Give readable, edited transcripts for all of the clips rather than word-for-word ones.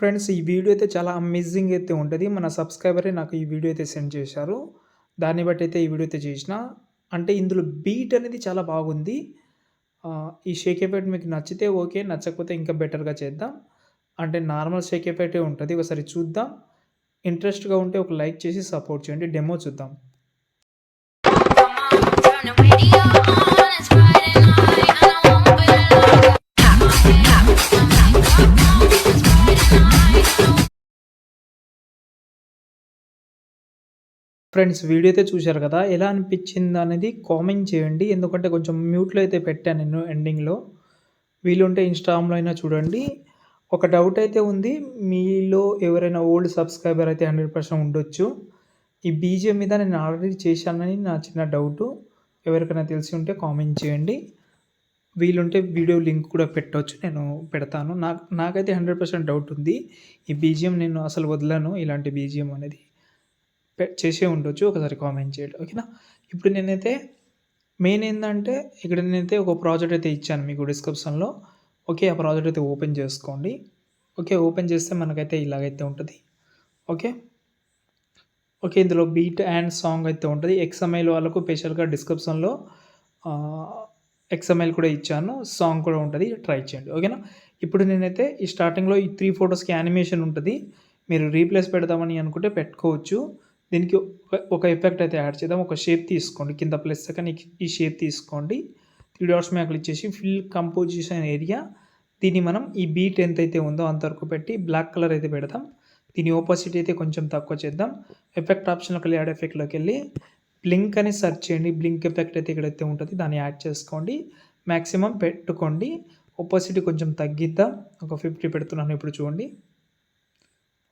Friends ఈ video అయితే చాలా అమేజింగ్ అయితే ఉంటది. మన సబ్‌స్క్రైబరే నాకు ఈ వీడియో అయితే సెండ్ చేశారు. దాన్ని బట్టి అయితే ఈ వీడియో అయితే చేసిన. అంటే ఇందులో బీట్ అనేది చాలా బాగుంది. ఈ షేక్ ఎఫెక్ట్ మీకు నచ్చితే ఓకే. నచ్చకపోతే ఇంకా బెటర్‌గా చేద్దాం. అంటే నార్మల్ షేక్ ఎఫెక్టే ఉంటది. ఒకసారి చూద్దాం. ఇంట్రెస్ట్‌గా ఉంటే ఒక లైక్ చేసి సపోర్ట్ చేయండి. డెమో చూద్దాం. Turn the radio on, it's Friday night, and I won't be long. It's Friday night. Friends video అయితే చూశారు కదా! ఎలా అనిపించిందనేది కామెంట్ చేయండి. ఎందుకంటే కొంచెం మ్యూట్‌లో అయితే పెట్టాను నేను ఎండింగ్‌లో. వీలుంటే ఇన్‌స్టాగ్రామ్‌లో అయినా చూడండి. ఒక డౌట్ అయితే ఉంది. మీలో ఎవరైనా ఓల్డ్ సబ్‌స్క్రైబర్ అయితే 100% ఉండొచ్చు. ఈ బీజీఎం మీద నేను ఆల్రెడీ చేశానని నా చిన్న డౌటు. ఎవరికైనా తెలిసి ఉంటే కామెంట్ చేయండి. వీలుంటే వీడియో లింక్ కూడా పెట్టొచ్చు. నేను పెడతాను. నాకైతే 100% డౌట్ ఉంది. ఈ బీజీఎం నేను అసలు వదలను. ఇలాంటి బీజీఎం అనేది. చేసే ఉండొచ్చు. ఒకసారి కామెంట్ చేయండి. ఓకేనా? ఇప్పుడు నేనైతే మెయిన్ ఏందంటే ఇక్కడ నేనైతే ఒక ప్రాజెక్ట్ అయితే ఇచ్చాను మీకు డిస్క్రిప్షన్‌లో. ఓకే. ఆ ప్రాజెక్ట్ అయితే ఓపెన్ చేసుకోండి. ఓకే. ఓపెన్ చేస్తే మనకైతే ఇలాగైతే ఉంటది. ఓకే. ఓకే. ఇందులో బీట్ అండ్ సాంగ్ అయితే ఉంటది. ఎక్స్ఎంఎల్ వాళ్ళకు స్పెషల్‌గా డిస్క్రిప్షన్‌లో ఆహ్, ఎక్స్ఎంఎల్ కూడా ఇచ్చాను. సాంగ్ కూడా ఉంటది. ట్రై చేయండి. ఓకేనా? ఇప్పుడు నేనైతే ఈ స్టార్టింగ్‌లో ఈ 3 ఫోటోస్‌కి యానిమేషన్ ఉంటది. మీరు రీప్లేస్ పెడదామని అనుకుంటే పెట్టుకోవచ్చు. దీనికి ఒక ఎఫెక్ట్ అయితే యాడ్ చేద్దాం. ఒక షేప్ తీసుకోండి. కింద ప్లస్ సెకన్ ఈ షేప్ తీసుకోండి. 3 డాట్స్ మీద క్లిక్ చేసి ఫిల్ కంపోజిషన్ ఏరియా దీన్ని మనం ఈ బీట్ ఎంతైతే ఉందో అంతవరకు పెట్టి బ్లాక్ కలర్ అయితే పెడదాం. దీని ఓపాసిటీ అయితే కొంచెం తక్కువ చేద్దాం. ఎఫెక్ట్ ఆప్షన్‌లోకి వెళ్ళి యాడ్ ఎఫెక్ట్‌లోకి వెళ్ళి బ్లింక్ అని సెర్చ్ చేయండి. బ్లింక్ ఎఫెక్ట్ అయితే ఇక్కడైతే ఉంటది. దాన్ని యాడ్ చేసుకోండి. మాక్సిమం పెట్టుకోండి. ఒపాసిటీ కొంచెం తగ్గిద్దాం. ఒక 50 పెడుతున్నాను ఇప్పుడు చూడండి.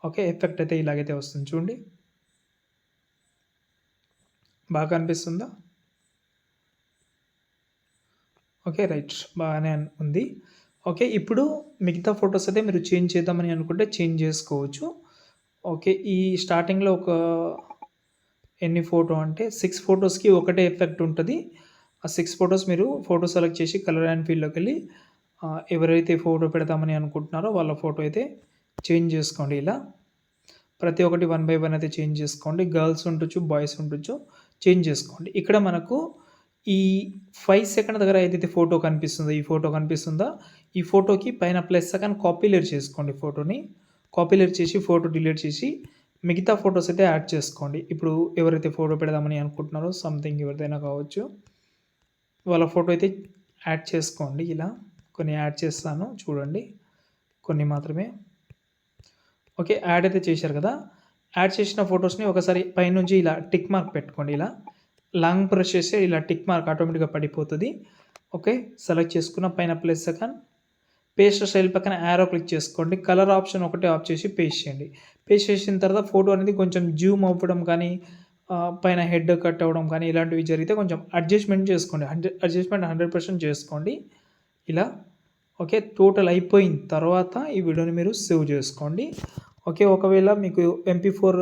ఓకే. ఎఫెక్ట్ అయితే ఇలాగైతే వస్తుంది చూడండి. బాగా అనిపిస్తుందా? ఓకే. రైట్. బాగానే ఉంది. ఓకే. ఇప్పుడు మిగతా ఫోటోస్ అయితే మీరు చేంజ్ చేద్దామని అనుకుంటే చేంజ్ చేసుకోవచ్చు. ఓకే. ఈ స్టార్టింగ్‌లో ఒక ఎన్ని ఫోటో అంటే 6 ఫోటోస్‌కి ఒకటే ఎఫెక్ట్ ఉంటది. ఆ 6 ఫోటోస్ మీరు ఫోటో సెలెక్ట్ చేసి కలర్ అండ్ ఫీల్డ్‌లోకెళ్ళి ఎవరైతే ఫోటో పెడదామని అనుకుంటున్నారో వాళ్ళ ఫోటో అయితే చేంజ్ చేసుకోండి ఇలా. ప్రతి ఒక్కటి 1 బై 1 అయితే చేంజ్ చేసుకోండి. గర్ల్స్ ఉండొచ్చు, బాయ్స్ ఉండొచ్చు. చేంజ్ చేసుకోండి. ఇక్కడ మనకు ఈ 5 సెకండ్ దగ్గర ఏదైతే ఫోటో కనిపిస్తుందో, ఈ ఫోటో కనిపిస్తుందా? ఈ ఫోటోకి పైన ప్లస్ సెకన్ కాపీ లేయర్ చేసుకోండి ఫోటోని. కాపీ లేయర్ చేసి ఫోటో డిలీట్ చేసి మిగతా ఫోటోస్ అయితే యాడ్ చేసుకోండి. ఇప్పుడు ఎవరైతే ఫోటో పెడదామని అనుకుంటున్నారో సంథింగ్ ఎవరిదైనా కావచ్చు. వాళ్ళ ఫోటో అయితే యాడ్ చేసుకోండి ఇలా. కొన్ని యాడ్ చేస్తాను చూడండి. కొన్ని మాత్రమే. ఓకే. యాడ్ అయితే చేశారు కదా! యాడ్ చేసిన ఫోటోస్‌ని ఒకసారి పైనుంచి ఇలా టిక్ మార్క్ పెట్టుకోండి ఇలా. లాంగ్ ప్రెస్ చేస్తే ఇలా టిక్ మార్క్ ఆటోమేటిక్‌గా పడిపోతది. ఓకే. సెలెక్ట్ చేసుకున్న పైన ప్లస్ సెకన్ పేస్ట్ స్టైల్ పక్కన యారో క్లిక్ చేసుకోండి. కలర్ ఆప్షన్ ఒకటే ఆఫ్ చేసి పేస్ట్ చేయండి. పేస్ట్ చేసిన తర్వాత ఫోటో అనేది కొంచెం జూమ్ అవ్వడం కానీ, పైన హెడ్ కట్ అవ్వడం కానీ ఇలాంటివి జరిగితే కొంచెం అడ్జస్ట్‌మెంట్ చేసుకోండి. అడ్జస్ట్‌మెంట్ 100% చేసుకోండి. ఇలా ఓకే. టోటల్ అయిపోయిన తర్వాత ఈ వీడియోని మీరు సేవ్ చేసుకోండి. ఓకే. ఒకవేళ మీకు ఎంపీ4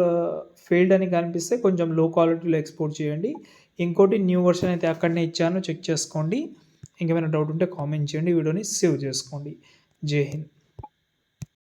ఫెయిల్డ్ అని కనిపిస్తే కొంచెం లో క్వాలిటీలో ఎక్స్‌పోర్ట్ చేయండి. ఇంకోటి న్యూ వర్షన్ అయితే అక్కడనే ఇచ్చాను చెక్ చేసుకోండి. ఇంకేమైనా డౌట్ ఉంటే కామెంట్ చేయండి. వీడియోని సేవ్ చేసుకోండి. జై హింద్.